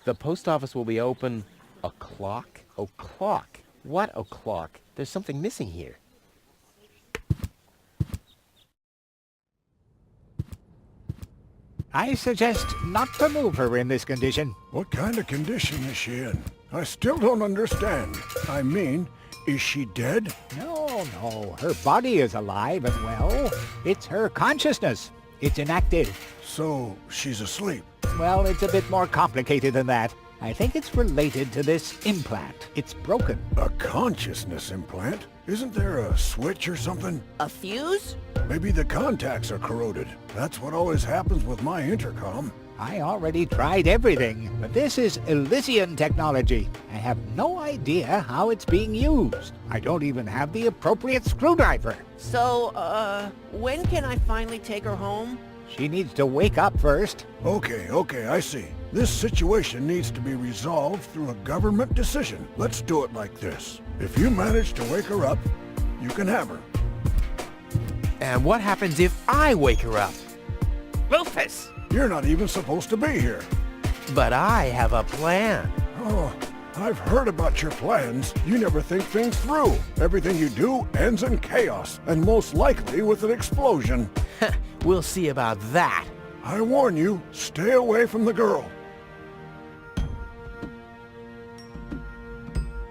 The post office will be open o'clock? O'clock? What o'clock? There's something missing here. I suggest not to move her in this condition. What kind of condition is she in? I still don't understand. I mean, is she dead? No. Her body is alive and well. It's her consciousness. It's inactive. So, she's asleep. Well, it's a bit more complicated than that. I think it's related to this implant. It's broken. A consciousness implant? Isn't there a switch or something? A fuse? Maybe the contacts are corroded. That's what always happens with my intercom. I already tried everything, but this is Elysian technology. I have no idea how it's being used. I don't even have the appropriate screwdriver. So, when can I finally take her home? She needs to wake up first. Okay, I see. This situation needs to be resolved through a government decision. Let's do it like this. If you manage to wake her up, you can have her. And what happens if I wake her up? Rufus! You're not even supposed to be here. But I have a plan. Oh, I've heard about your plans. You never think things through. Everything you do ends in chaos, and most likely with an explosion. We'll see about that. I warn you, stay away from the girl.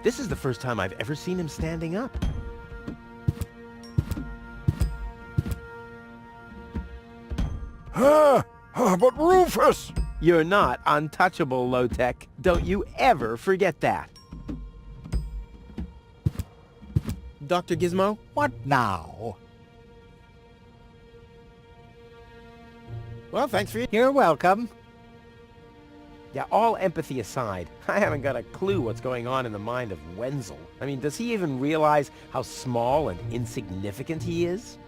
This is the first time I've ever seen him standing up. But Rufus! You're not untouchable, Low-Tech. Don't you ever forget that. Dr. Gizmo? What now? Well, thanks for your... You're welcome. Yeah, all empathy aside, I haven't got a clue what's going on in the mind of Wenzel. I mean, does he even realize how small and insignificant he is?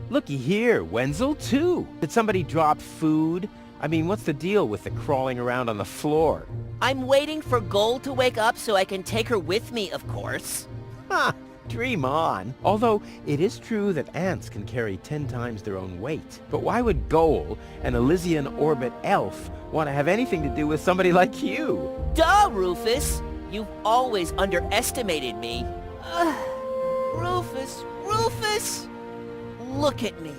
Looky here, Wenzel too. Did somebody drop food? I mean, what's the deal with the crawling around on the floor? I'm waiting for Gold to wake up so I can take her with me, of course. Ha! Dream on. Although, it is true that ants can carry 10 times their own weight. But why would Goal, an Elysian orbit elf, want to have anything to do with somebody like you? Duh, Rufus! You've always underestimated me. Rufus! Look at me.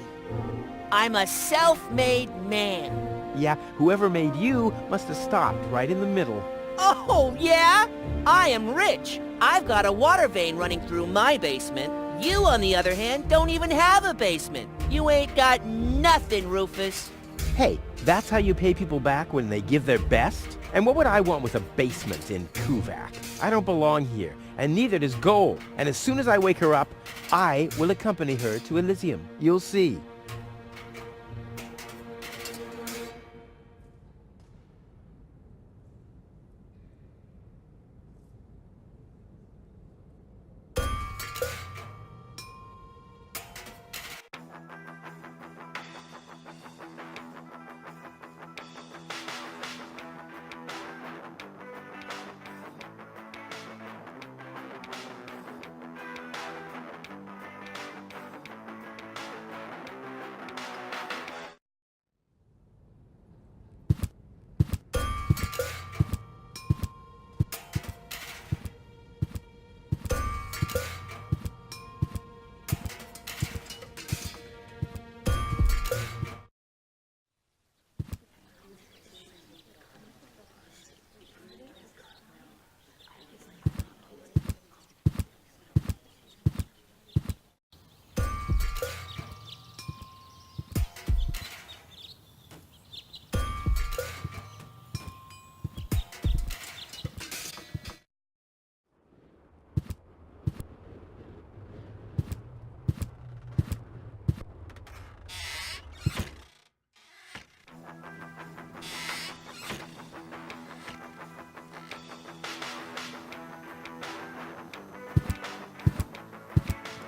I'm a self-made man. Yeah, whoever made you must have stopped right in the middle. Oh, yeah? I am rich. I've got a water vein running through my basement. You, on the other hand, don't even have a basement. You ain't got nothing, Rufus. Hey, that's how you pay people back when they give their best? And what would I want with a basement in Kuvak? I don't belong here, and neither does Goal. And as soon as I wake her up, I will accompany her to Elysium. You'll see.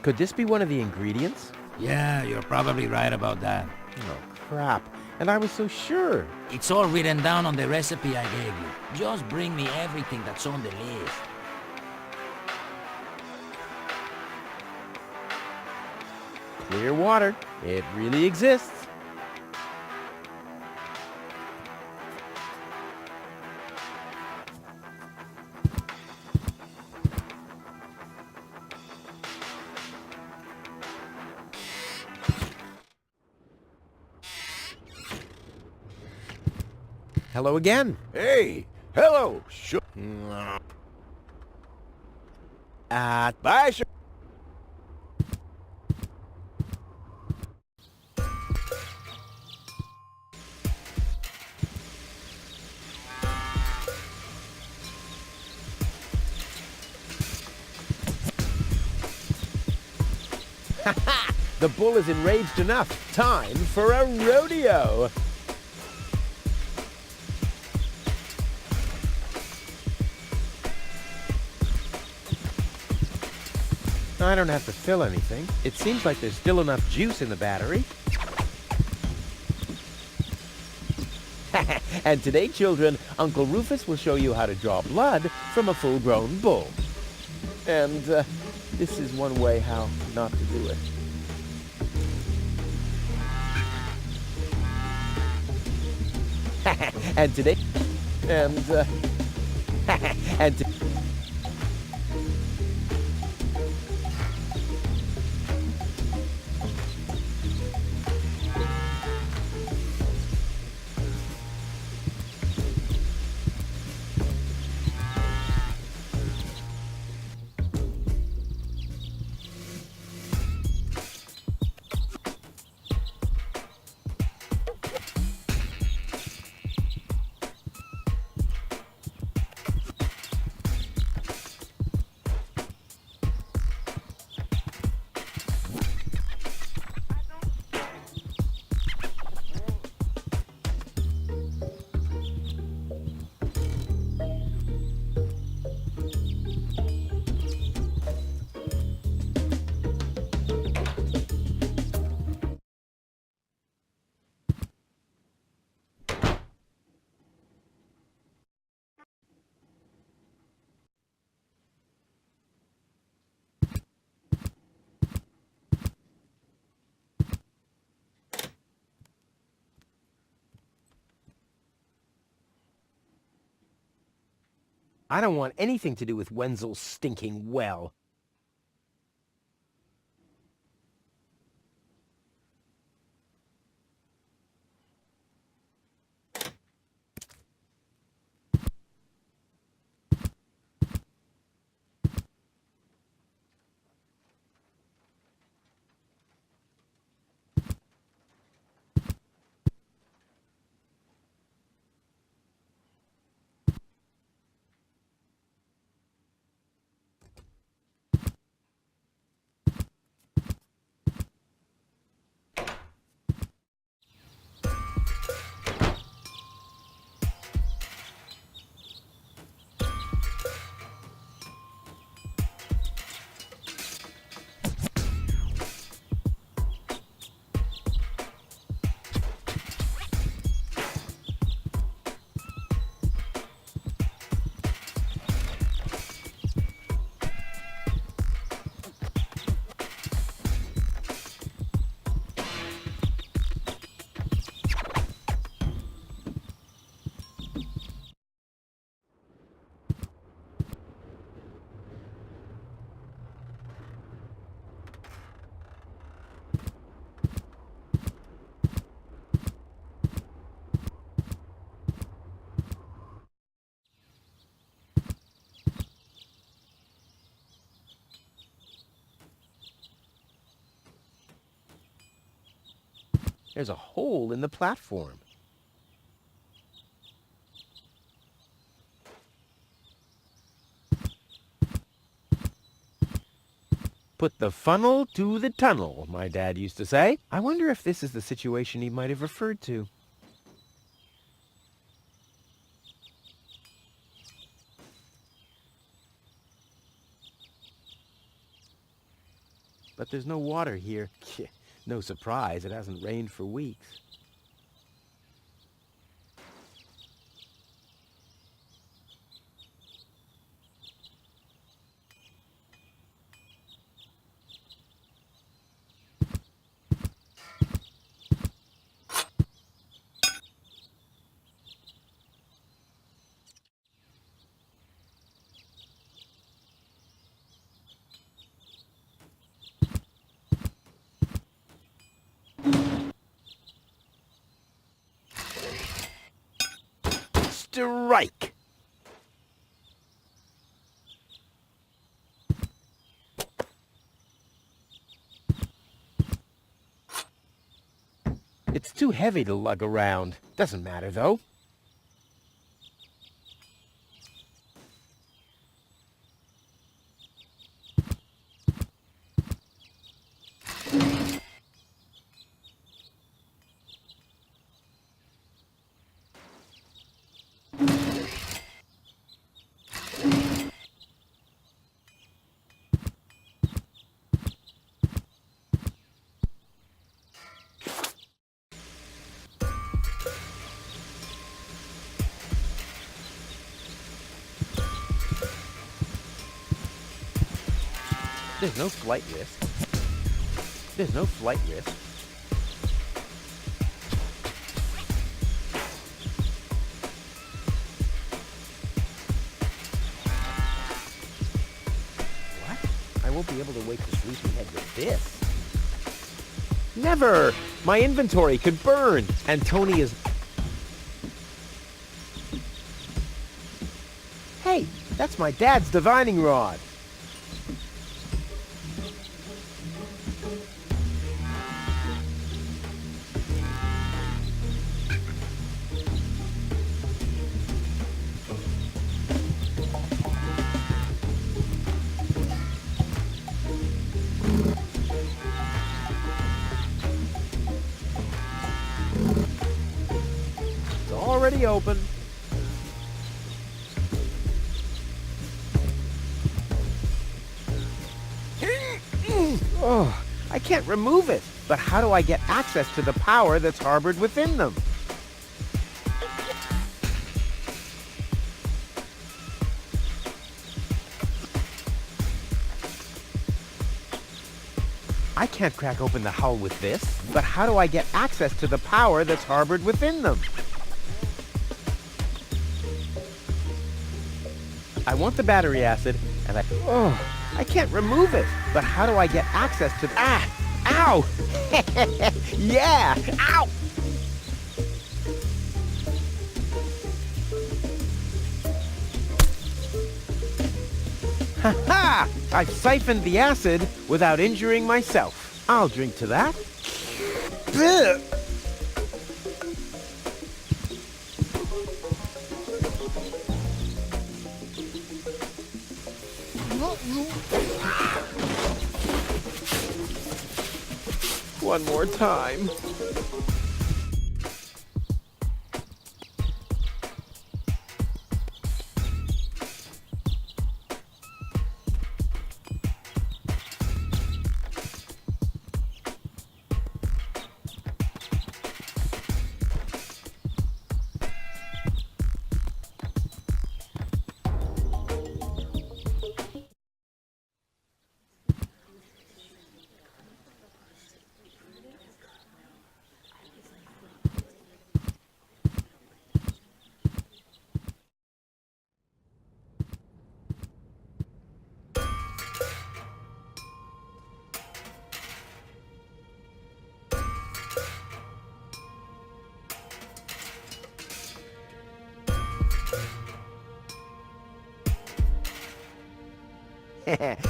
Could this be one of the ingredients? Yeah, you're probably right about that. Oh, crap. And I was so sure. It's all written down on the recipe I gave you. Just bring me everything that's on the list. Clear water. It really exists. Hello again. Hey, hello, bye, sir. The bull is enraged enough. Time for a rodeo. I don't have to fill anything. It seems like there's still enough juice in the battery. And today, children, Uncle Rufus will show you how to draw blood from a full-grown bull. And this is one way how not to do it. And today, and I don't want anything to do with Wenzel's stinking well. There's a hole in the platform. Put the funnel to the tunnel, my dad used to say. I wonder if this is the situation he might have referred to. But there's no water here. No surprise, it hasn't rained for weeks. strike! It's too heavy to lug around. Doesn't matter, though. There's no flight risk. There's no flight risk. What? I won't be able to wake the sleepyhead with this. Never! My inventory could burn, and Tony is... Hey, that's my dad's divining rod. Already open. Oh, I can't remove it. But how do I get access to the power that's harbored within them? I can't crack open the hull with this. But how do I get access to the power that's harbored within them? I want the battery acid, and I can't remove it. But how do I get access to... Ow! Yeah! Ow! Ha-ha! I've siphoned the acid without injuring myself. I'll drink to that. Ugh. One more time.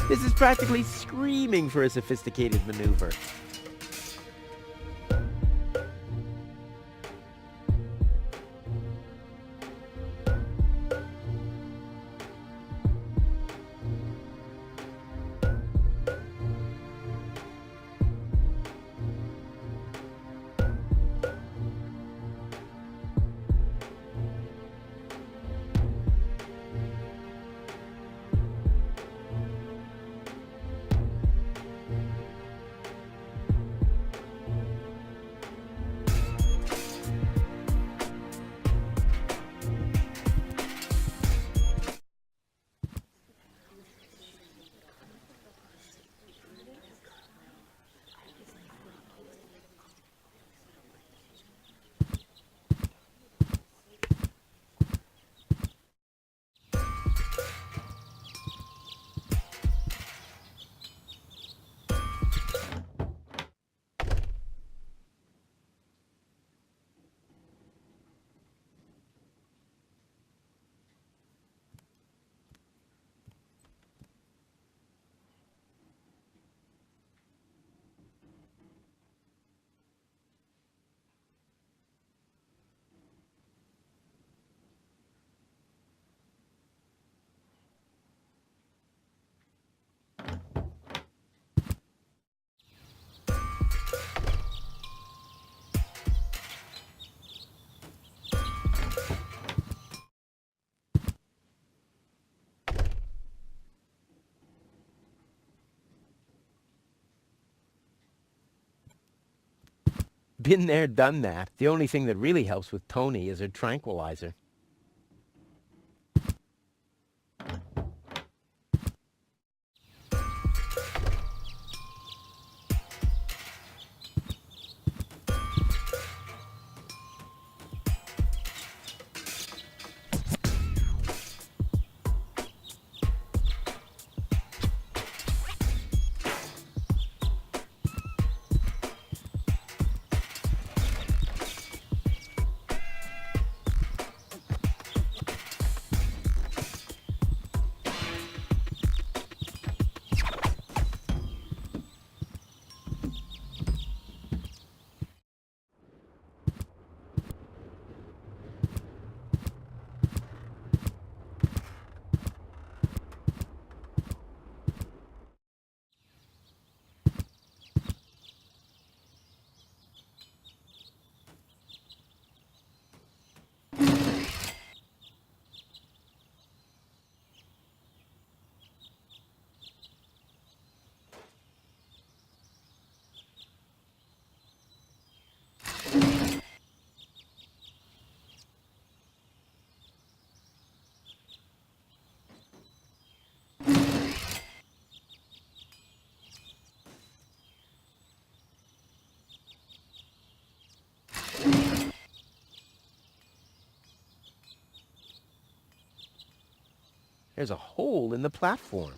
This is practically screaming for a sophisticated maneuver. Been there, done that. The only thing that really helps with Tony is a tranquilizer. There's a hole in the platform.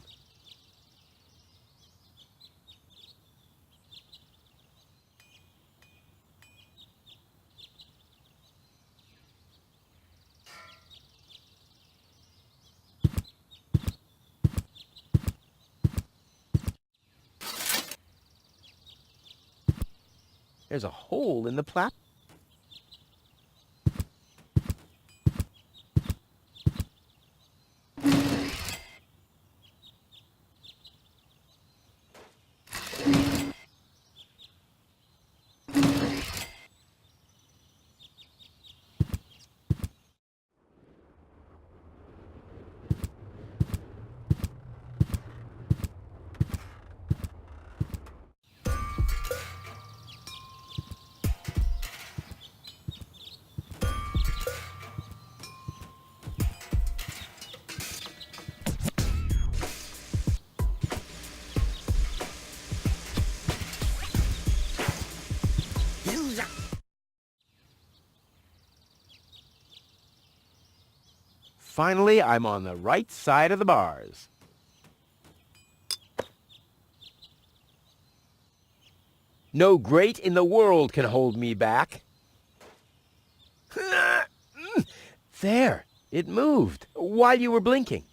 There's a hole in the platform. Finally, I'm on the right side of the bars. No grate in the world can hold me back. There, it moved while you were blinking.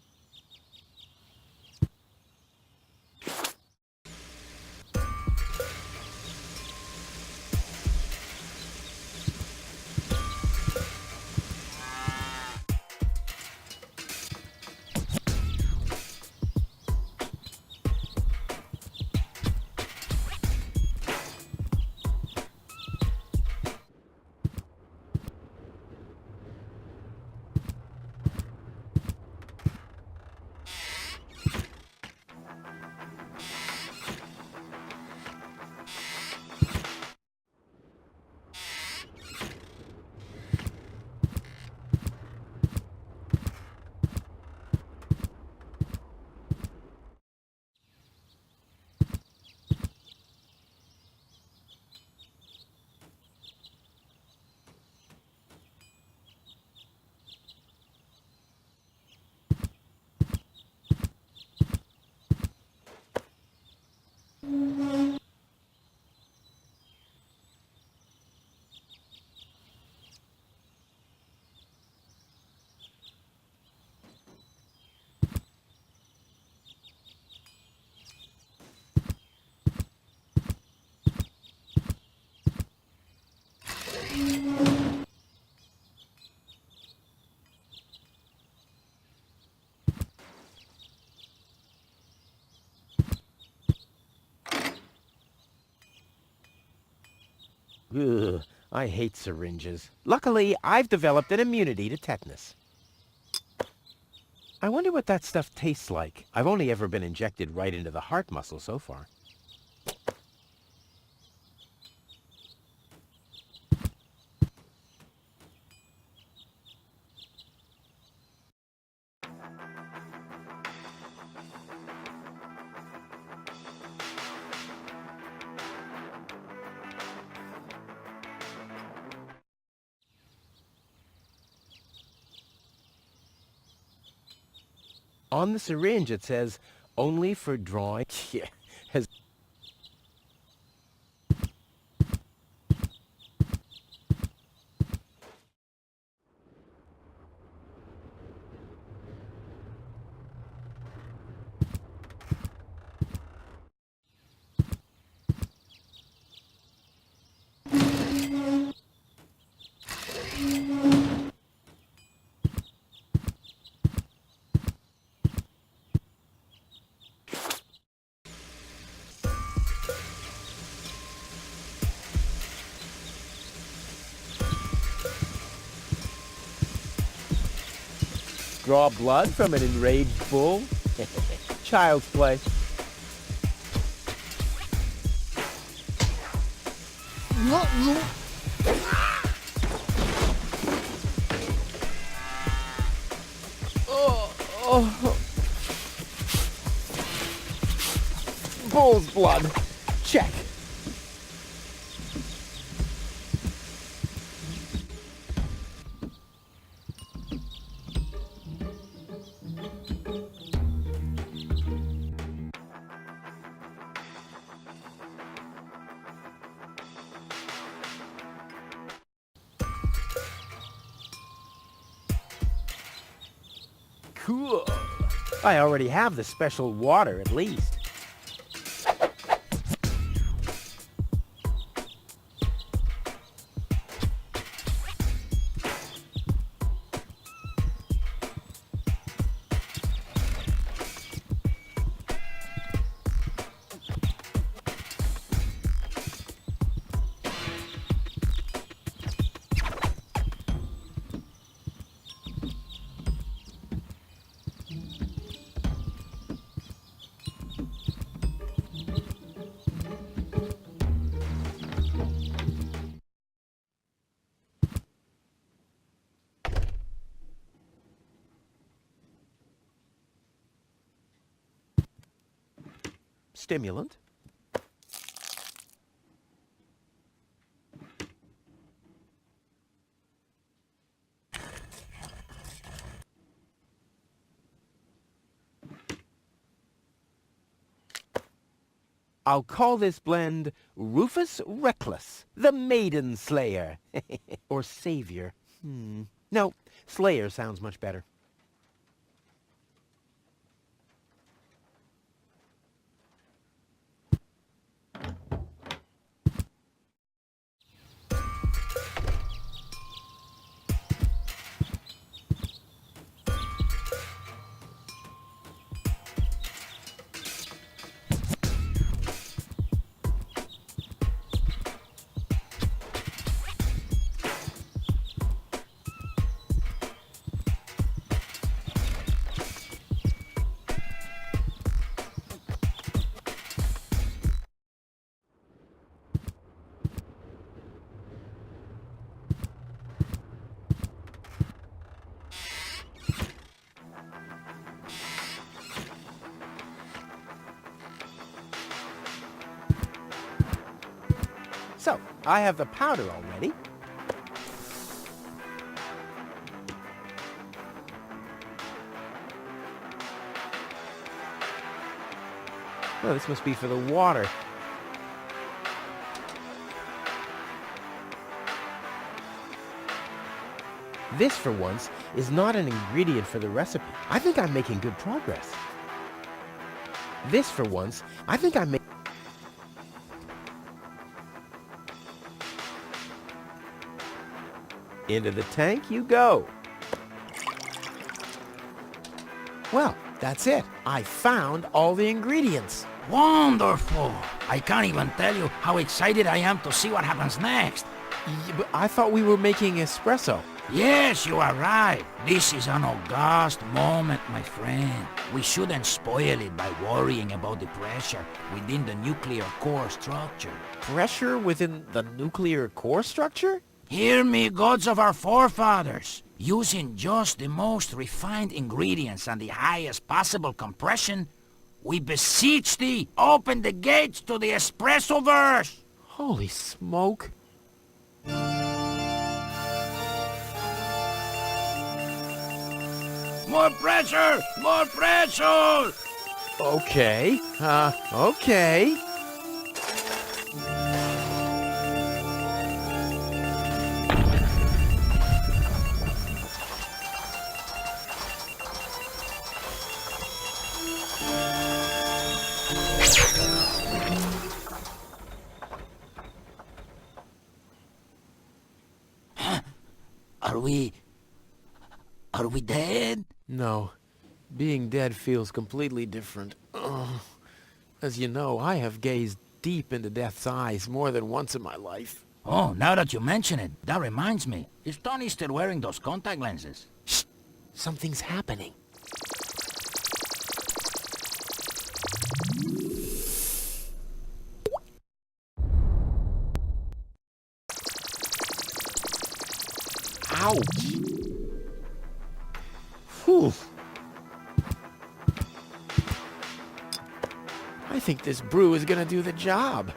Ugh, I hate syringes. Luckily, I've developed an immunity to tetanus. I wonder what that stuff tastes like. I've only ever been injected right into the heart muscle so far. On the syringe it says, only for drawing. Yeah, has... Draw blood from an enraged bull? Child's play. Oh. Bull's blood. Check. Cool. I already have the special water, at least. Stimulant. I'll call this blend Rufus Reckless, the Maiden Slayer. Or Savior. No, Slayer sounds much better. So, I have the powder already. Oh, this must be for the water. This, for once, is not an ingredient for the recipe. I think I'm making good progress. This, for once, I think I'm making... Into the tank you go. Well, that's it. I found all the ingredients. Wonderful! I can't even tell you how excited I am to see what happens next. But I thought we were making espresso. Yes, you are right. This is an august moment, my friend. We shouldn't spoil it by worrying about the pressure within the nuclear core structure. Pressure within the nuclear core structure? Hear me, gods of our forefathers. Using just the most refined ingredients and the highest possible compression, we beseech thee, open the gates to the espresso-verse! Holy smoke. More pressure! More pressure! Okay. Okay. Are we dead? No. Being dead feels completely different. As you know, I have gazed deep into death's eyes more than once in my life. Oh, now that you mention it, that reminds me. Is Tony still wearing those contact lenses? Shh! Something's happening. Ouch! Whew. I think this brew is gonna do the job.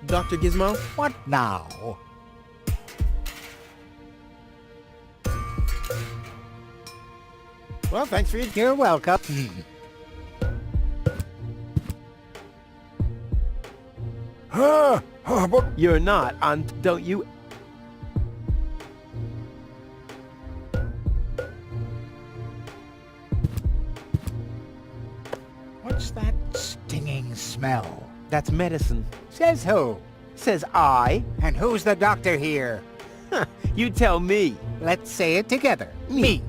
Dr. Gizmo? What now? Well, thanks for your... You're welcome. But You're not on... Don't you... What's that stinging smell? That's medicine. Says who? Says I. And who's the doctor here? You tell me. Let's say it together. Me.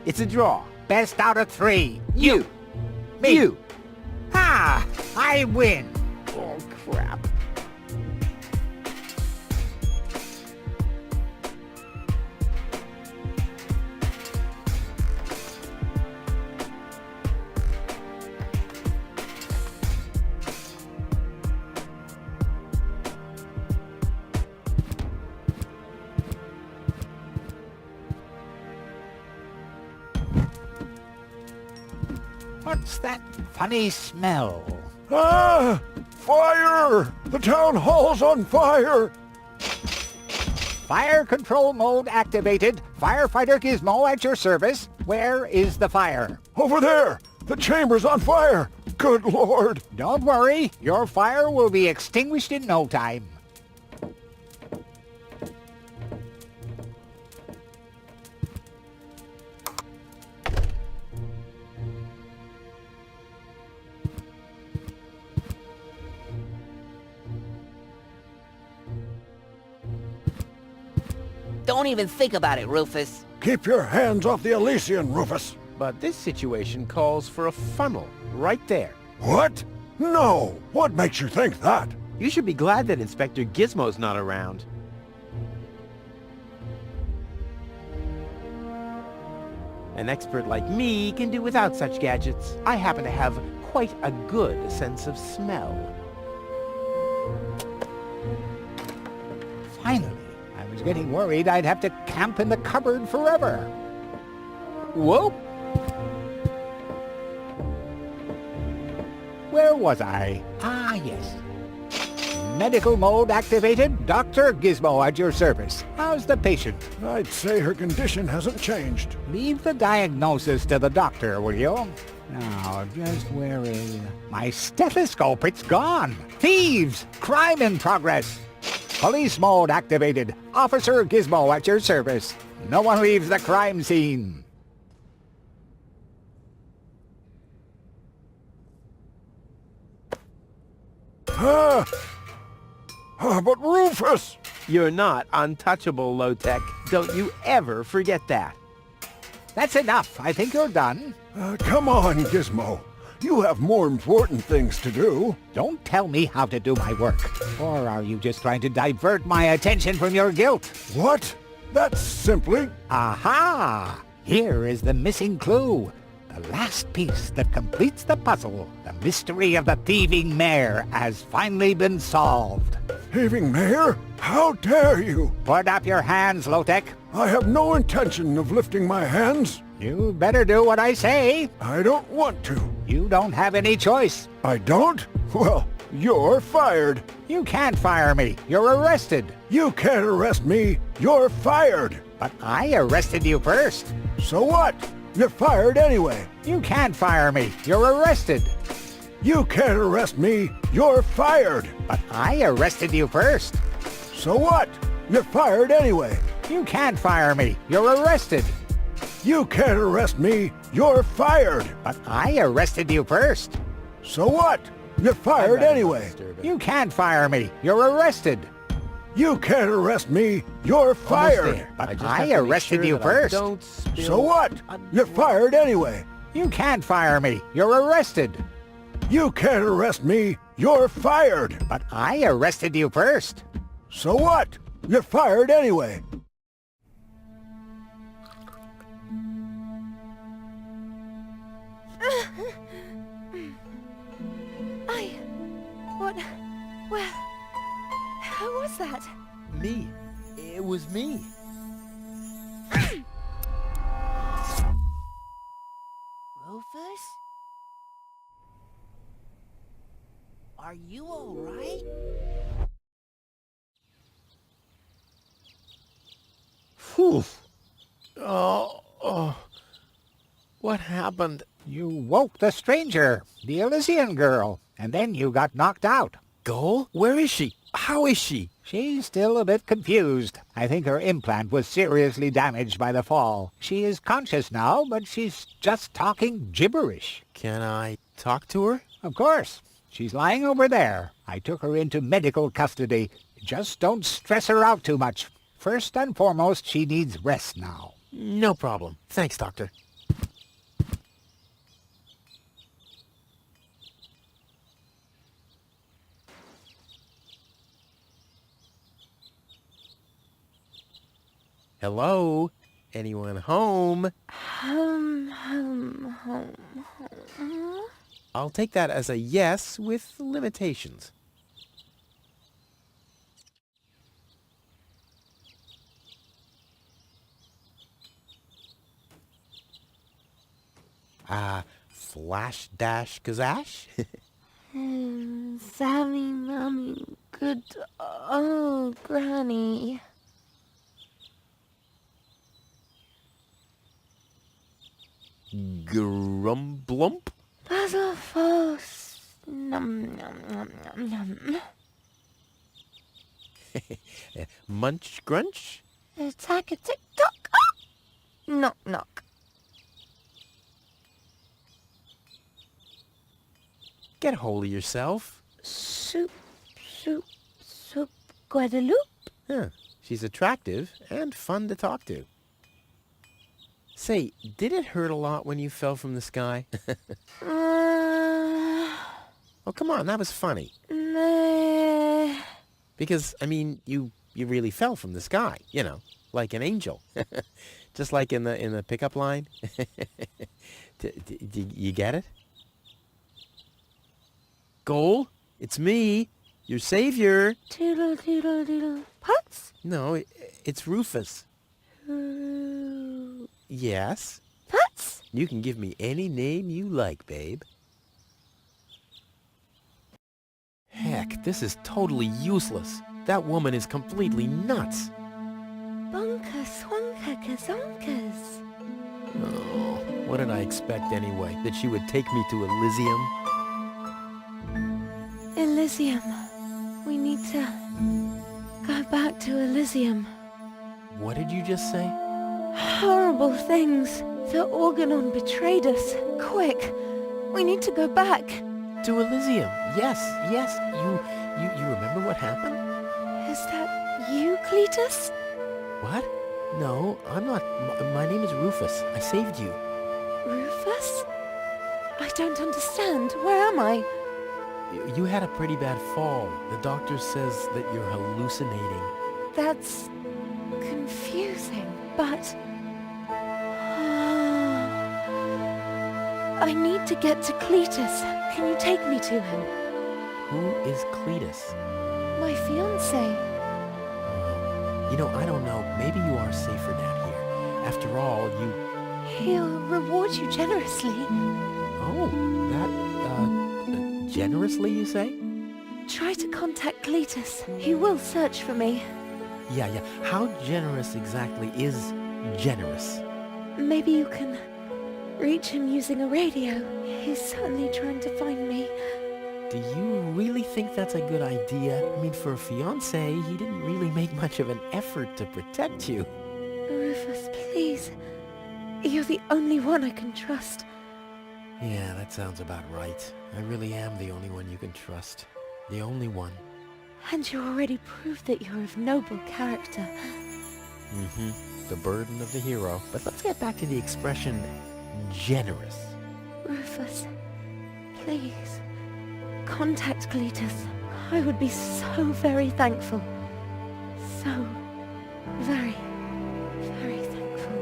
It's a draw. Best out of 3. You. Me. You. Ha! I win. Oh, crap. What's that funny smell? ah! Fire! The town hall's on fire! Fire control mode activated. Firefighter Gizmo at your service. Where is the fire? Over there! The chamber's on fire! Good Lord! Don't worry. Your fire will be extinguished in no time. Don't even think about it, Rufus. Keep your hands off the Elysian, Rufus! But this situation calls for a funnel right there. What? No! What makes you think that? You should be glad that Inspector Gizmo's not around. An expert like me can do without such gadgets. I happen to have quite a good sense of smell. Finally. I was getting worried I'd have to camp in the cupboard forever. Whoa! Where was I? Ah, yes. Medical mode activated. Dr. Gizmo at your service. How's the patient? I'd say her condition hasn't changed. Leave the diagnosis to the doctor, will you? Now, just where is... My stethoscope, it's gone! Thieves! Crime in progress! Police mode activated. Officer Gizmo at your service. No one leaves the crime scene. But Rufus! You're not untouchable, Low-Tech. Don't you ever forget that. That's enough. I think you're done. Come on, Gizmo. You have more important things to do. Don't tell me how to do my work. Or are you just trying to divert my attention from your guilt? What? That's simply... Aha! Here is the missing clue. The last piece that completes the puzzle. The mystery of the thieving mare has finally been solved. Thieving Mayor? How dare you? Put up your hands, Lotek. I have no intention of lifting my hands. You better do what I say. I don't want to. You don't have any choice. I don't? Well, you're fired. You can't fire me. You're arrested. You can't arrest me. You're fired. But I arrested you first. So what? You're fired anyway. You can't fire me. You're arrested. You can't arrest me. You're fired. But I arrested you first. So what? You're fired anyway. You can't fire me. You're arrested. You can't arrest me. You're fired. But I arrested you first. So what? You're fired anyway. You can't fire me. You're arrested. You can't arrest me. You're fired. But I arrested you first. So what? You're fired anyway. You can't fire me. You're arrested. You can't arrest me. You're fired. But I arrested you first. So what? You're fired anyway. Who was that? Me. It was me. Rufus? Are you all right? Whew. Oh. What happened? You woke the stranger, the Elysian girl, and then you got knocked out. Goal? Where is she? How is she? She's still a bit confused. I think her implant was seriously damaged by the fall. She is conscious now, but she's just talking gibberish. Can I talk to her? Of course. She's lying over there. I took her into medical custody. Just don't stress her out too much. First and foremost, she needs rest now. No problem. Thanks, Doctor. Hello? Anyone home? Home. I'll take that as a yes with limitations. Flash dash gazash? Sammy, Mummy, good old Granny. Grumblump? Puzzle false. Num num num num num. Munch grunch? Attack a tick tock. Ah! Knock knock. Get a hold of yourself. Soup, Guadeloupe. Huh. She's attractive and fun to talk to. Say, did it hurt a lot when you fell from the sky? Oh, come on, that was funny. Nah. Because, I mean, you really fell from the sky, you know, like an angel. Just like in the pickup line. You get it? Goal, it's me, your savior. Toodle doodle doodle. Putz? No, it's Rufus. Yes? Putz? You can give me any name you like, babe. Heck, this is totally useless. That woman is completely nuts. Bonka swanka kazonkas. Oh, what did I expect anyway? That she would take me to Elysium? Elysium. We need to go back to Elysium. What did you just say? Horrible things. The Organon betrayed us. Quick. We need to go back. To Elysium. Yes. You remember what happened? Is that you, Cletus? What? No, I'm not. My name is Rufus. I saved you. Rufus? I don't understand. Where am I? You had a pretty bad fall. The doctor says that you're hallucinating. That's confusing, but... I need to get to Cletus. Can you take me to him? Who is Cletus? My fiancé. You know, I don't know. Maybe you are safer down here. After all, you... He'll reward you generously. Oh, that, generously, you say? Try to contact Cletus. He will search for me. Yeah. How generous exactly is generous? Maybe you can reach him using a radio. He's certainly trying to find me. Do you really think that's a good idea? I mean, for a fiancé, he didn't really make much of an effort to protect you. Rufus, please. You're the only one I can trust. Yeah, that sounds about right. I really am the only one you can trust. The only one. And you already proved that you're of noble character. Mm-hmm. The burden of the hero. But let's get back to the expression generous. Rufus, please. Contact Cletus. I would be so very thankful. So very, very thankful.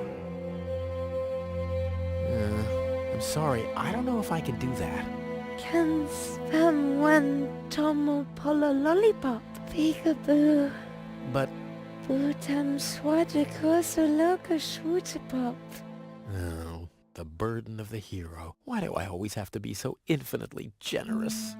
I'm sorry. I don't know if I can do that. Can spam when tomo polo lollipop. Peekaboo. But... Butam swadiko soloka shwootapop. Oh, the burden of the hero. Why do I always have to be so infinitely generous?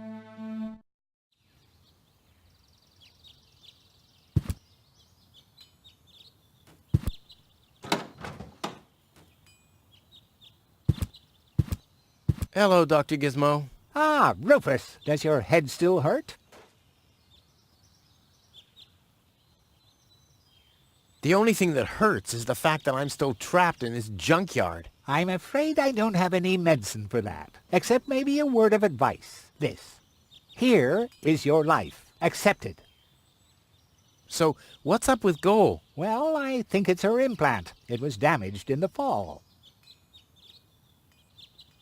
Hello, Dr. Gizmo. Ah, Rufus, does your head still hurt? The only thing that hurts is the fact that I'm still trapped in this junkyard. I'm afraid I don't have any medicine for that, except maybe a word of advice. This. Here is your life. Accept it. So, what's up with Goal? Well, I think it's her implant. It was damaged in the fall.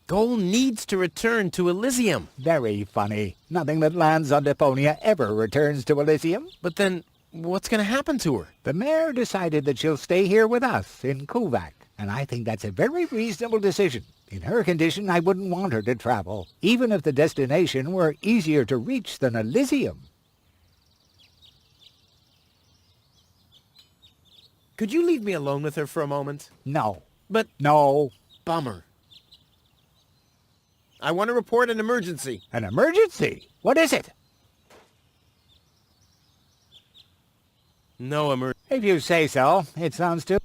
Goal needs to return to Elysium. Very funny. Nothing that lands on Deponia ever returns to Elysium. But then, what's going to happen to her? The mayor decided that she'll stay here with us in Kuvak, and I think that's a very reasonable decision. In her condition, I wouldn't want her to travel, even if the destination were easier to reach than Elysium. Could you leave me alone with her for a moment? No. But... No. Bummer. I want to report an emergency. An emergency? What is it? No emergency. If you say so. It sounds too...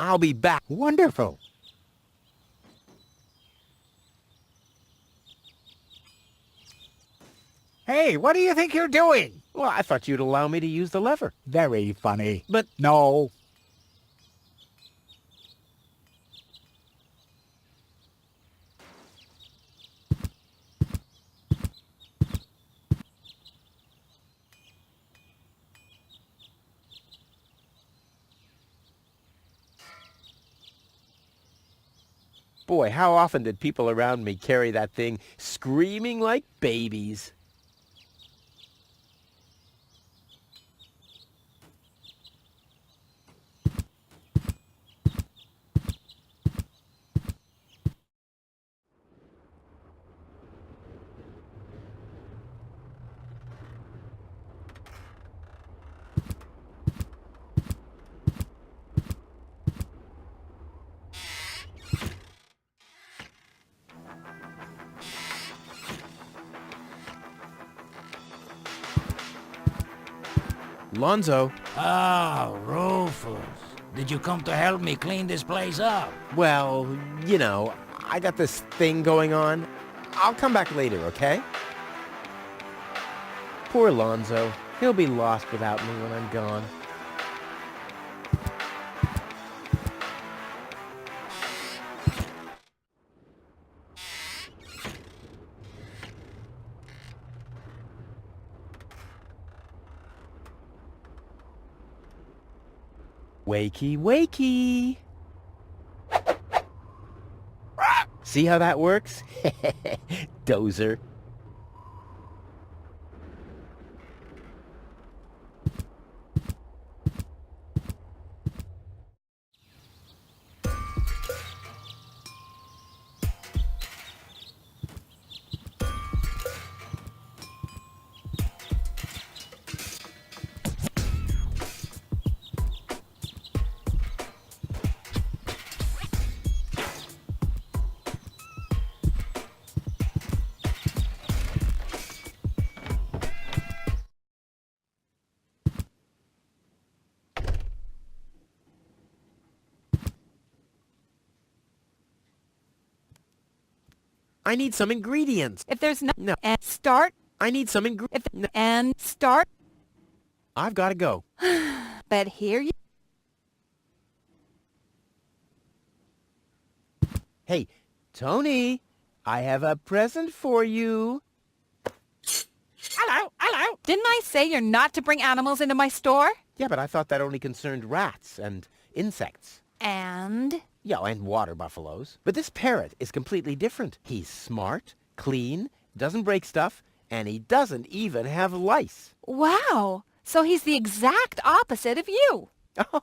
I'll be back. Wonderful. Hey, what do you think you're doing? Well, I thought you'd allow me to use the lever. Very funny. But... No. Boy, how often did people around me carry that thing screaming like babies? Lonzo. Ah, Rufus. Did you come to help me clean this place up? Well, you know, I got this thing going on. I'll come back later, okay? Poor Lonzo. He'll be lost without me when I'm gone. Wakey, wakey. See how that works? Dozer. I need some ingredients. If there's no... No. And start. I need some ingredients. And start. I've got to go. But here you... Hey, Tony, I have a present for you. Hello, hello. Didn't I say you're not to bring animals into my store? Yeah, but I thought that only concerned rats and insects. And... Yeah, and water buffaloes. But this parrot is completely different. He's smart, clean, doesn't break stuff, and he doesn't even have lice. Wow! So he's the exact opposite of you. Oh,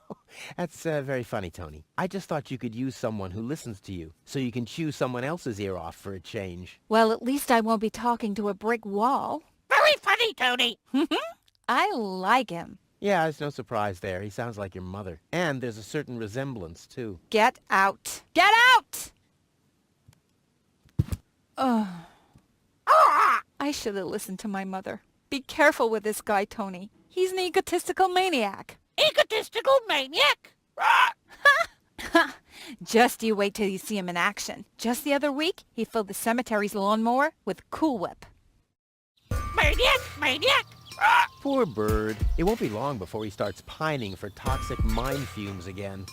that's very funny, Tony. I just thought you could use someone who listens to you, so you can chew someone else's ear off for a change. Well, at least I won't be talking to a brick wall. Very funny, Tony. I like him. Yeah, there's no surprise there. He sounds like your mother. And there's a certain resemblance, too. Get out. Get out! Ugh. I should have listened to my mother. Be careful with this guy, Tony. He's an egotistical maniac. Egotistical maniac. Just you wait till you see him in action. Just the other week, he filled the cemetery's lawnmower with Cool Whip. Maniac, maniac. Poor bird. It won't be long before he starts pining for toxic mine fumes again.